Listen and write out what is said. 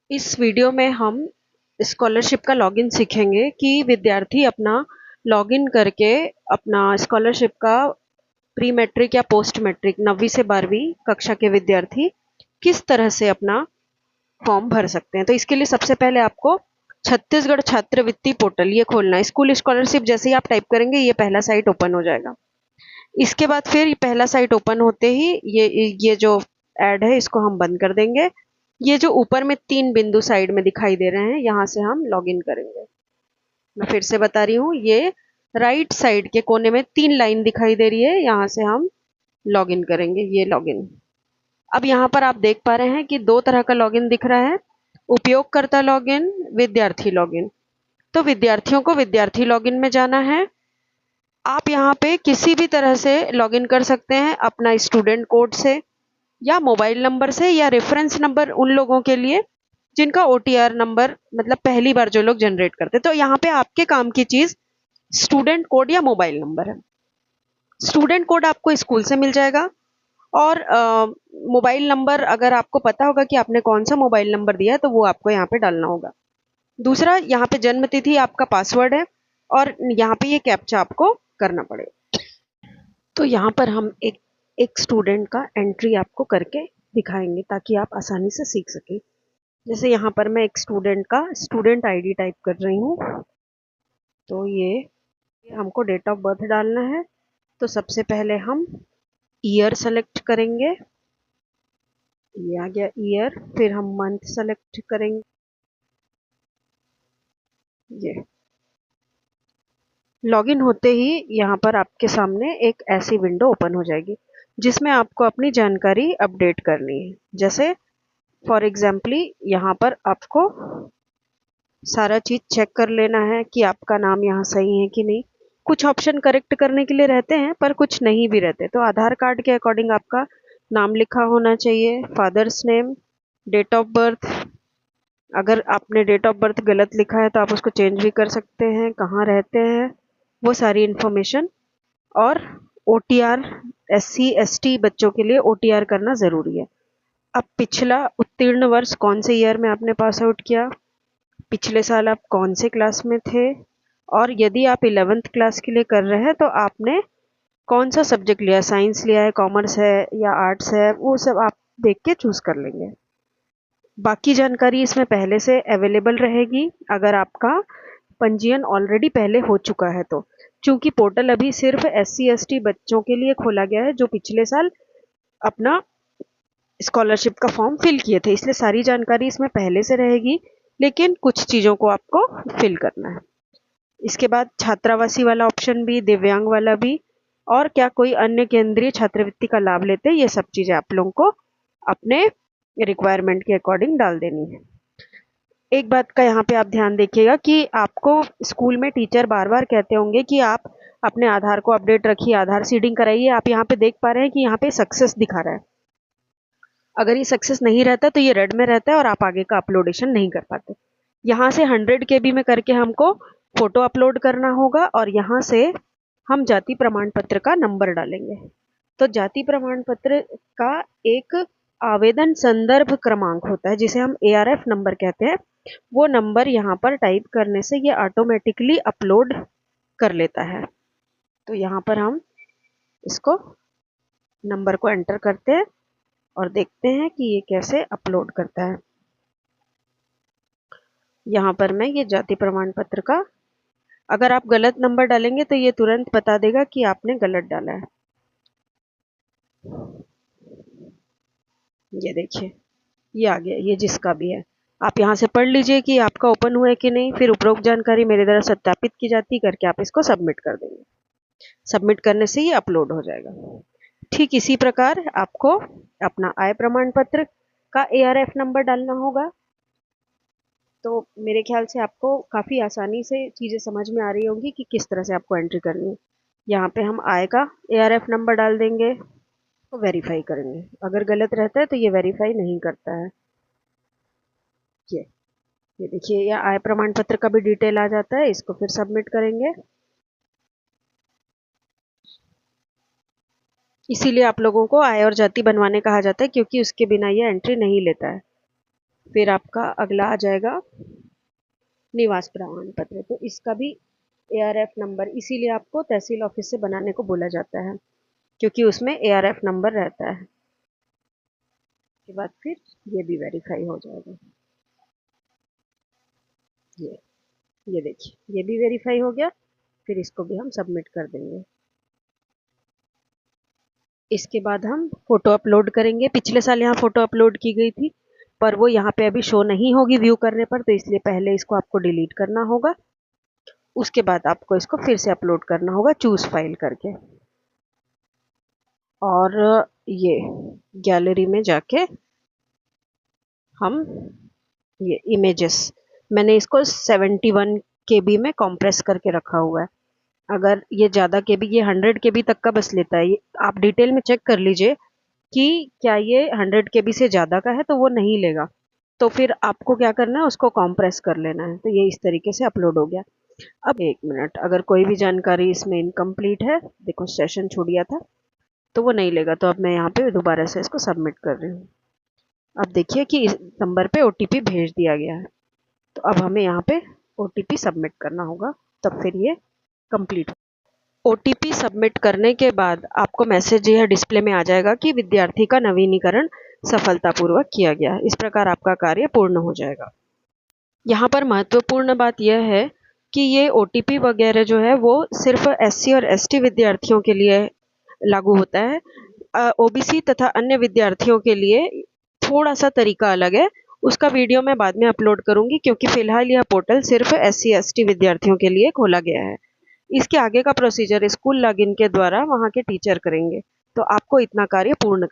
इस वीडियो में हम स्कॉलरशिप का लॉगिन सीखेंगे कि विद्यार्थी अपना लॉगिन करके अपना स्कॉलरशिप का प्री मैट्रिक या पोस्ट मैट्रिक 9वीं से 12वीं कक्षा के विद्यार्थी किस तरह से अपना फॉर्म भर सकते हैं। तो इसके लिए सबसे पहले आपको छत्तीसगढ़ छात्रवृत्ति पोर्टल ये खोलना है। स्कूल स्कॉलरशिप जैसे ही आप टाइप करेंगे ये पहला साइट ओपन हो जाएगा। इसके बाद फिर पहला साइट ओपन होते ही ये जो ऐड है इसको हम बंद कर देंगे। ये जो ऊपर में 3 बिंदु साइड में दिखाई दे रहे हैं यहाँ से हम लॉगिन करेंगे। मैं फिर से बता रही हूँ, ये राइट साइड के कोने में 3 लाइन दिखाई दे रही है, यहाँ से हम लॉगिन करेंगे। ये लॉगिन। अब यहाँ पर आप देख पा रहे हैं कि 2 तरह का लॉगिन दिख रहा है, उपयोगकर्ता लॉगिन, विद्यार्थी लॉगिन। तो विद्यार्थियों को विद्यार्थी लॉगिन में जाना है। आप यहाँ पे किसी भी तरह से लॉगिन कर सकते हैं, अपना स्टूडेंट कोड से या मोबाइल नंबर से या रेफरेंस नंबर उन लोगों के लिए जिनका ओटीआर नंबर मतलब पहली बार जो लोग जनरेट करते हैं। तो यहाँ पे आपके काम की चीज स्टूडेंट कोड या मोबाइल नंबर है। स्टूडेंट कोड आपको स्कूल से मिल जाएगा और मोबाइल नंबर अगर आपको पता होगा कि आपने कौन सा मोबाइल नंबर दिया है तो वो आपको यहाँ पे डालना होगा। दूसरा, यहाँ पे जन्म तिथि आपका पासवर्ड है और यहाँ पे ये कैप्चा आपको करना पड़ेगा। तो यहाँ पर हम एक स्टूडेंट का एंट्री आपको करके दिखाएंगे ताकि आप आसानी से सीख सकें। जैसे यहाँ पर मैं एक स्टूडेंट का स्टूडेंट आईडी टाइप कर रही हूँ। तो ये हमको डेट ऑफ बर्थ डालना है। तो सबसे पहले हम ईयर सेलेक्ट करेंगे। ये आ गया ईयर। फिर हम मंथ सेलेक्ट करेंगे। ये लॉगिन होते ही यहाँ पर आपके सामने एक ऐसी विंडो ओपन हो जाएगी जिसमें आपको अपनी जानकारी अपडेट करनी है। जैसे फॉर एग्जाम्पली यहाँ पर आपको सारा चीज चेक कर लेना है कि आपका नाम यहाँ सही है कि नहीं। कुछ ऑप्शन करेक्ट करने के लिए रहते हैं पर कुछ नहीं भी रहते। तो आधार कार्ड के अकॉर्डिंग आपका नाम लिखा होना चाहिए, father's name, date of birth. अगर आपने डेट ऑफ बर्थ गलत लिखा है तो आप उसको चेंज भी कर सकते हैं, कहाँ रहते हैं, वो सारी इन्फॉर्मेशन। और ओटीआर, एससी एसटी बच्चों के लिए ओटीआर करना ज़रूरी है। अब पिछला उत्तीर्ण वर्ष कौन से ईयर में आपने पास आउट किया, पिछले साल आप कौन से क्लास में थे, और यदि आप 11th क्लास के लिए कर रहे हैं तो आपने कौन सा सब्जेक्ट लिया, साइंस लिया है, कॉमर्स है या आर्ट्स है, वो सब आप देख के चूज कर लेंगे। बाकी जानकारी इसमें पहले से अवेलेबल रहेगी अगर आपका पंजीयन ऑलरेडी पहले हो चुका है तो। चूंकि पोर्टल अभी सिर्फ एससी एसटी बच्चों के लिए खोला गया है जो पिछले साल अपना स्कॉलरशिप का फॉर्म फिल किए थे, इसलिए सारी जानकारी इसमें पहले से रहेगी, लेकिन कुछ चीज़ों को आपको फिल करना है। इसके बाद छात्रावासी वाला ऑप्शन भी, दिव्यांग वाला भी, और क्या कोई अन्य केंद्रीय छात्रवृत्ति का लाभ लेते हैं, ये सब चीज़ें आप लोगों को अपने रिक्वायरमेंट के अकॉर्डिंग डाल देनी है। एक बात का यहाँ पे आप ध्यान देखिएगा कि आपको स्कूल में टीचर बार बार कहते होंगे कि आप अपने आधार को अपडेट रखिए, आधार सीडिंग कराइए। आप यहाँ पे देख पा रहे हैं कि यहाँ पे सक्सेस दिखा रहा है। अगर ये सक्सेस नहीं रहता तो ये रेड में रहता है और आप आगे का अपलोडेशन नहीं कर पाते। यहाँ से 100 KB में करके हमको फोटो अपलोड करना होगा और यहाँ से हम जाति प्रमाण पत्र का नंबर डालेंगे। तो जाति प्रमाण पत्र का एक आवेदन संदर्भ क्रमांक होता है जिसे हम ARF नंबर कहते हैं। वो नंबर यहाँ पर टाइप करने से ये ऑटोमेटिकली अपलोड कर लेता है। तो यहाँ पर हम इसको नंबर को एंटर करते हैं और देखते हैं कि ये कैसे अपलोड करता है। यहाँ पर मैं ये जाति प्रमाण पत्र का, अगर आप गलत नंबर डालेंगे तो ये तुरंत बता देगा कि आपने गलत डाला है। ये देखिए ये आ गया, ये जिसका भी है। आप यहाँ से पढ़ लीजिए कि आपका ओपन हुआ है कि नहीं, फिर उपरोक्त जानकारी मेरे द्वारा सत्यापित की जाती करके आप इसको सबमिट कर देंगे। सबमिट करने से ये अपलोड हो जाएगा। ठीक इसी प्रकार आपको अपना आय प्रमाण पत्र का ARF नंबर डालना होगा। तो मेरे ख्याल से आपको काफ़ी आसानी से चीज़ें समझ में आ रही होंगी कि किस तरह से आपको एंट्री करनी है। यहाँ पे हम आय का ARF नंबर डाल देंगे, तो वेरीफाई करेंगे। अगर गलत रहता है तो ये वेरीफाई नहीं करता है। ये ये देखिए, ये आय प्रमाण पत्र का भी डिटेल आ जाता है। इसको फिर सबमिट करेंगे। इसीलिए आप लोगों को आय और जाति बनवाने कहा जाता है क्योंकि उसके बिना ये एंट्री नहीं लेता है। फिर आपका अगला आ जाएगा निवास प्रमाण पत्र। तो इसका भी ARF नंबर, इसीलिए आपको तहसील ऑफिस से बनाने को बोला जाता है, क्योंकि उसमें ARF नंबर रहता है। उसके बाद फिर ये भी वेरीफाई हो जाएगा। ये ये देखिए, ये भी वेरीफाई हो गया। फिर इसको भी हम सबमिट कर देंगे। इसके बाद हम फ़ोटो अपलोड करेंगे। पिछले साल यहाँ फ़ोटो अपलोड की गई थी, पर वो यहाँ पे अभी शो नहीं होगी व्यू करने पर, तो इसलिए पहले इसको आपको डिलीट करना होगा। उसके बाद आपको इसको फिर से अपलोड करना होगा चूज़ फाइल करके। और ये गैलरी में जाके हम ये इमेजेस, मैंने इसको 71 KB में कॉम्प्रेस करके रखा हुआ है। अगर ये ज़्यादा केबी, ये 100 KB तक का बस लेता है। आप डिटेल में चेक कर लीजिए कि क्या ये 100 KB से ज़्यादा का है, तो वो नहीं लेगा। तो फिर आपको क्या करना है, उसको कॉम्प्रेस कर लेना है। तो ये इस तरीके से अपलोड हो गया। अब 1 मिनट, अगर कोई भी जानकारी इसमें इनकम्प्लीट है, देखो सेशन छूट गया था, तो वो नहीं लेगा। तो अब मैं यहाँ पे दोबारा से इसको सबमिट कर रही हूँ। अब देखिए कि इस नंबर पे OTP भेज दिया गया है। तो अब हमें यहाँ पे OTP सबमिट करना होगा, तब फिर ये कंप्लीट। OTP सबमिट करने के बाद आपको मैसेज यह डिस्प्ले में आ जाएगा कि विद्यार्थी का नवीनीकरण सफलतापूर्वक किया गया। इस प्रकार आपका कार्य पूर्ण हो जाएगा। यहाँ पर महत्वपूर्ण बात यह है कि ये OTP वगैरह जो है वो सिर्फ SC और ST विद्यार्थियों के लिए लागू होता है। OBC तथा अन्य विद्यार्थियों के लिए थोड़ा सा तरीका अलग है। उसका वीडियो मैं बाद में अपलोड करूंगी, क्योंकि फिलहाल यह पोर्टल सिर्फ SC ST विद्यार्थियों के लिए खोला गया है। इसके आगे का प्रोसीजर स्कूल लॉगिन के द्वारा वहाँ के टीचर करेंगे। तो आपको इतना कार्य पूर्ण